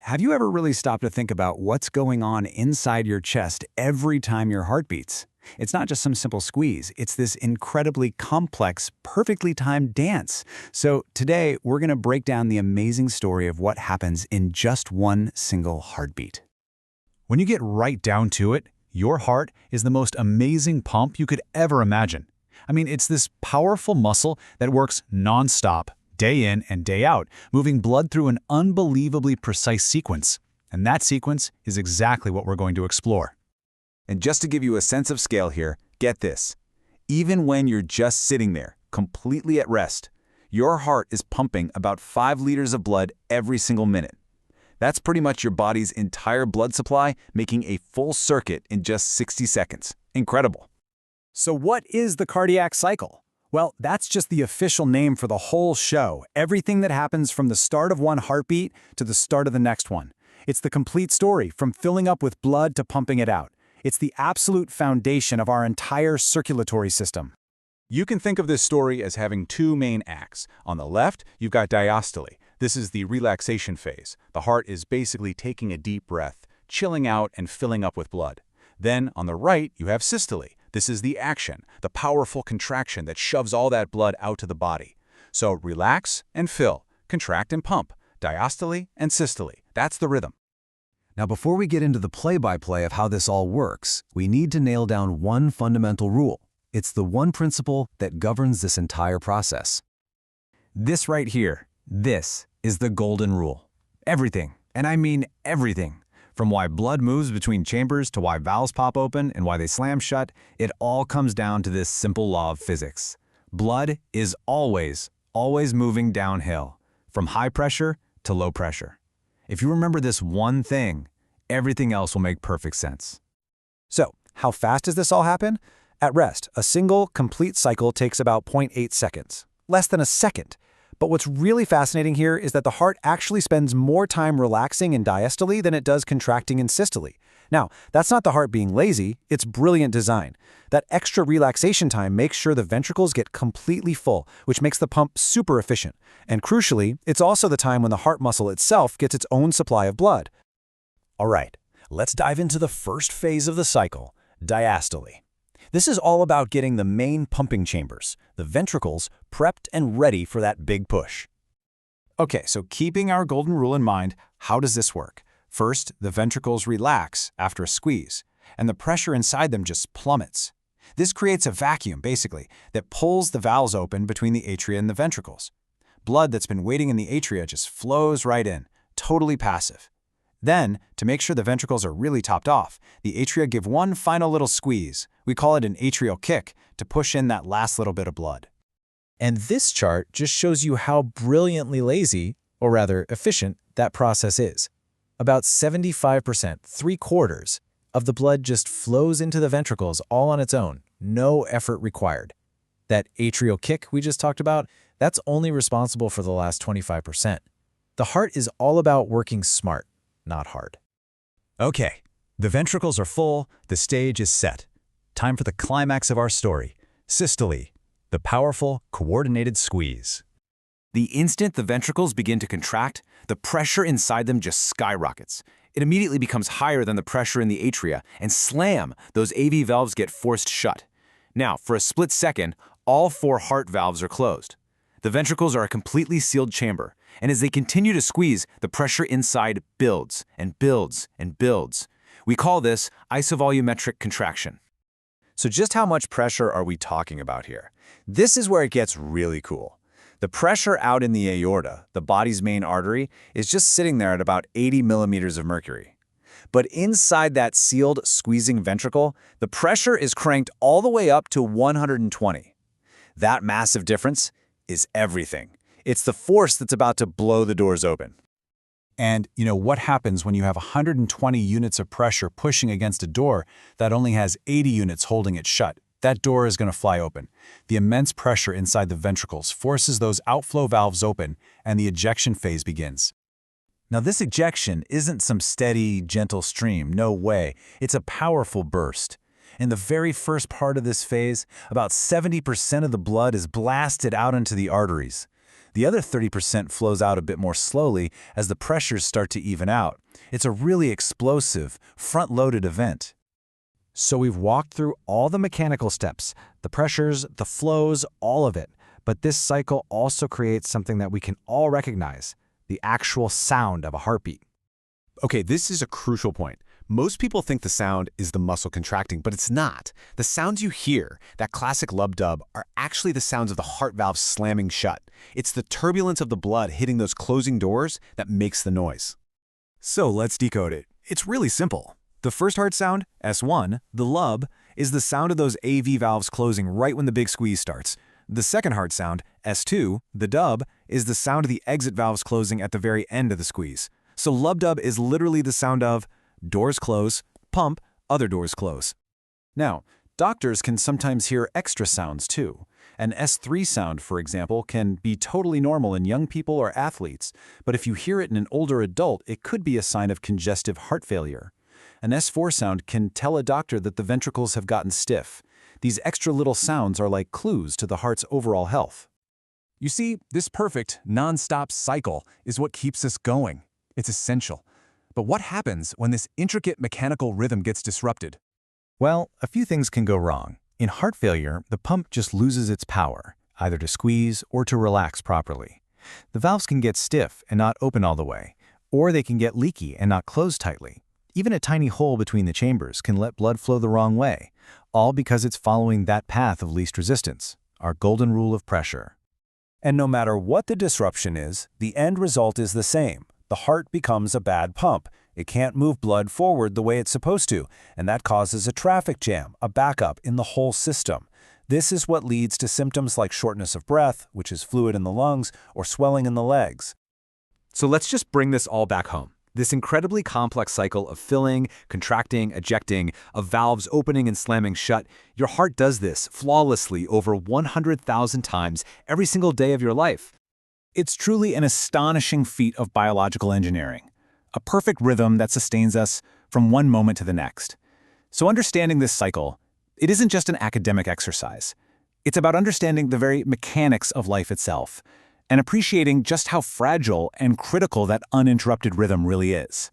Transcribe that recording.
Have you ever really stopped to think about what's going on inside your chest every time your heart beats? It's not just some simple squeeze, it's this incredibly complex, perfectly timed dance. So today, we're going to break down the amazing story of what happens in just one single heartbeat. When you get right down to it, your heart is the most amazing pump you could ever imagine. It's this powerful muscle that works non-stop, day in and day out, moving blood through an unbelievably precise sequence. And that sequence is exactly what we're going to explore. And just to give you a sense of scale here, get this. Even when you're just sitting there, completely at rest, your heart is pumping about 5 liters of blood every single minute. That's pretty much your body's entire blood supply making a full circuit in just 60 seconds. Incredible. So what is the cardiac cycle? Well, that's just the official name for the whole show, everything that happens from the start of one heartbeat to the start of the next one. It's the complete story, from filling up with blood to pumping it out. It's the absolute foundation of our entire circulatory system. You can think of this story as having 2 main acts. On the left, you've got diastole. This is the relaxation phase. The heart is basically taking a deep breath, chilling out and filling up with blood. Then, on the right, you have systole. This is the action, the powerful contraction that shoves all that blood out to the body. So relax and fill, contract and pump, diastole and systole. That's the rhythm. Now, before we get into the play-by-play of how this all works, we need to nail down one fundamental rule. It's the one principle that governs this entire process. This right here, this is the golden rule. Everything, and I mean everything, from why blood moves between chambers to why valves pop open and why they slam shut, it all comes down to this simple law of physics. Blood is always moving downhill, from high pressure to low pressure. If you remember this one thing, everything else will make perfect sense. So, how fast does this all happen? At rest, a single, complete cycle takes about 0.8 seconds, less than a second. But what's really fascinating here is that the heart actually spends more time relaxing in diastole than it does contracting in systole. Now, that's not the heart being lazy, it's brilliant design. That extra relaxation time makes sure the ventricles get completely full, which makes the pump super efficient. And crucially, it's also the time when the heart muscle itself gets its own supply of blood. All right, let's dive into the first phase of the cycle, diastole. This is all about getting the main pumping chambers, the ventricles, prepped and ready for that big push. Okay, so keeping our golden rule in mind, how does this work? First, the ventricles relax after a squeeze, and the pressure inside them just plummets. This creates a vacuum, basically, that pulls the valves open between the atria and the ventricles. Blood that's been waiting in the atria just flows right in, totally passive. Then, to make sure the ventricles are really topped off, the atria give one final little squeeze. We call it an atrial kick to push in that last little bit of blood. And this chart just shows you how brilliantly lazy, or rather efficient, that process is. About 75%, 3/4, of the blood just flows into the ventricles all on its own, no effort required. That atrial kick we just talked about, that's only responsible for the last 25%. The heart is all about working smart, not hard. Okay, the ventricles are full, the stage is set. Time for the climax of our story, systole, the powerful, coordinated squeeze. The instant the ventricles begin to contract, the pressure inside them just skyrockets. It immediately becomes higher than the pressure in the atria, and slam, those AV valves get forced shut. Now, for a split second, all 4 heart valves are closed. The ventricles are a completely sealed chamber, and as they continue to squeeze, the pressure inside builds and builds and builds. We call this isovolumetric contraction. So just how much pressure are we talking about here? This is where it gets really cool. The pressure out in the aorta, the body's main artery, is just sitting there at about 80 millimeters of mercury. But inside that sealed, squeezing ventricle, the pressure is cranked all the way up to 120. That massive difference is everything. It's the force that's about to blow the doors open. And what happens when you have 120 units of pressure pushing against a door that only has 80 units holding it shut? That door is going to fly open. The immense pressure inside the ventricles forces those outflow valves open, and the ejection phase begins. Now, this ejection isn't some steady, gentle stream, no way. It's a powerful burst. In the very first part of this phase, about 70% of the blood is blasted out into the arteries. The other 30% flows out a bit more slowly as the pressures start to even out. It's a really explosive, front-loaded event. So we've walked through all the mechanical steps, the pressures, the flows, all of it. But this cycle also creates something that we can all recognize, the actual sound of a heartbeat. Okay, this is a crucial point. Most people think the sound is the muscle contracting, but it's not. The sounds you hear, that classic lub-dub, are actually the sounds of the heart valve slamming shut. It's the turbulence of the blood hitting those closing doors that makes the noise. So let's decode it. It's really simple. The first heart sound, S1, the lub, is the sound of those AV valves closing right when the big squeeze starts. The second heart sound, S2, the dub, is the sound of the exit valves closing at the very end of the squeeze. So lub-dub is literally the sound of doors close, pump, other doors close. Now, doctors can sometimes hear extra sounds too. An S3 sound, for example, can be totally normal in young people or athletes, but if you hear it in an older adult, it could be a sign of congestive heart failure. An S4 sound can tell a doctor that the ventricles have gotten stiff. These extra little sounds are like clues to the heart's overall health. You see, this perfect, non-stop cycle is what keeps us going. It's essential. But what happens when this intricate mechanical rhythm gets disrupted? Well, a few things can go wrong. In heart failure, the pump just loses its power, either to squeeze or to relax properly. The valves can get stiff and not open all the way, or they can get leaky and not close tightly. Even a tiny hole between the chambers can let blood flow the wrong way, all because it's following that path of least resistance, our golden rule of pressure. And no matter what the disruption is, the end result is the same. The heart becomes a bad pump. It can't move blood forward the way it's supposed to, and that causes a traffic jam, a backup in the whole system. This is what leads to symptoms like shortness of breath, which is fluid in the lungs, or swelling in the legs. So let's just bring this all back home. This incredibly complex cycle of filling, contracting, ejecting, of valves opening and slamming shut, your heart does this flawlessly over 100,000 times every single day of your life. It's truly an astonishing feat of biological engineering, a perfect rhythm that sustains us from one moment to the next. So understanding this cycle, it isn't just an academic exercise. It's about understanding the very mechanics of life itself and appreciating just how fragile and critical that uninterrupted rhythm really is.